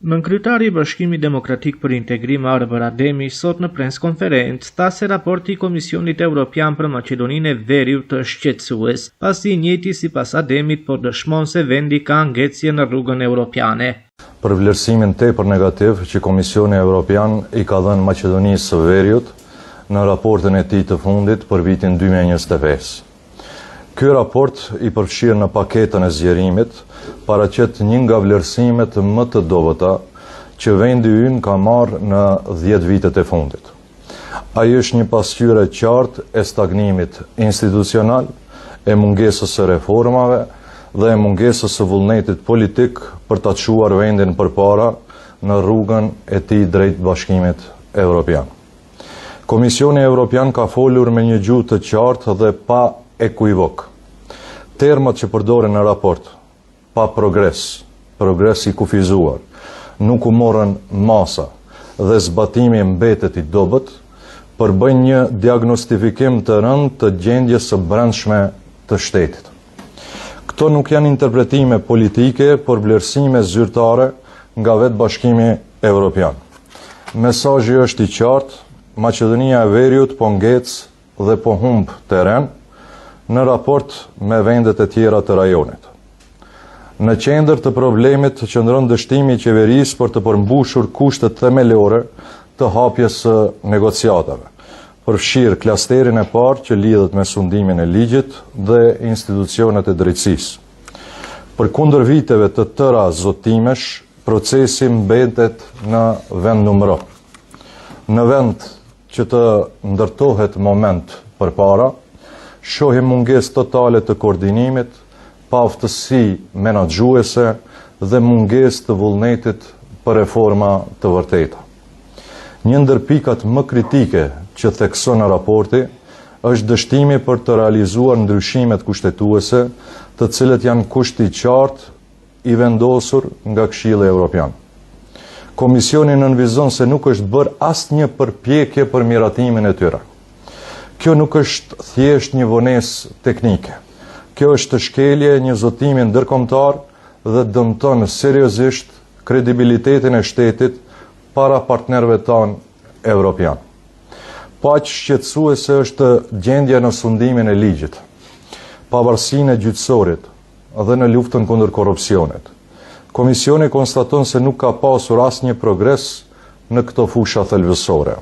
Nënkryetari i Bashkimit Demokratik për Integrim Arber Ademi sot në preskonferencë tha se raporti i Komisionit Evropian për Maqedoninë e Veriut është shqetësues, pasi i njëjti sipas Ademit po dëshmon se vendi ka ngjecje në rrugën evropiane. Për vlerësimin tepër negativ që Komisioni Evropian i ka dhënë Maqedonisë së Veriut në raportin e tij të fundit për vitin 2025. Ky raport i përfshirë në paketën e zgjerimit paraqet një nga vlerësimet më të dobëta që vendi ynë ka marrë në 10 vitet e fundit. Ai është një pasqyrë e qartë e stagnimit institucional, e mungesës së reformave dhe e mungesës së vullnetit politik për ta çuar vendin përpara në rrugën e tij drejt Bashkimit Evropian. Komisioni Evropian ka folur me një gjuhë të qartë dhe pa ekuivok. Termat që përdoren në raport, pa progres i kufizuar, nuk u morën masa dhe zbatimi mbetet i dobët, përbëjnë një diagnostifikim të rënd të gjendjes së brendshme të shtetit. Këto nuk janë interpretime politike, por vlerësime zyrtare nga vetë Bashkimi Evropian. Mesazhi është i qartë, Maqedonia e Veriut po ngec dhe po humb terren në raport me vendet e tjera të rajonit. Në qendër të problemit qëndron dështimi i qeverisë për të përmbushur kushtet themelore të hapjes së negociatave, përfshirë klasterin e parë që lidhet me sundimin e ligjit dhe institucionet e drejtësisë. Përkundër viteve të tëra zotimesh, procesi mbetet në vend numëro. Në vend që të ndërtohet moment përpara, shohim mungesë totale të koordinimit, pa aftësi menaxhuese dhe mungesë të vullnetit për reforma të vërteta. Një ndër pikat më kritike që thekson raporti është dështimi për të realizuar ndryshimet kushtetuese, të cilët janë kusht i qartë i vendosur nga Këshilli Evropian. Komisioni nënvizon se nuk është bërë asnjë përpjekje për miratimin e tyre. Kjo nuk është thjesht një vonesë teknike. Kjo është shkelje e një zotimi ndërkombëtar dhe dëmton seriozisht kredibilitetin e shtetit para partnerëve tanë evropian. Paq shqetësuese është gjendja në sundimin e ligjit, pavarësinë e gjyqësorit dhe në luftën kundër korrupsionit. Komisioni konstaton se nuk ka pasur asnjë progres në këto fusha thelbësore.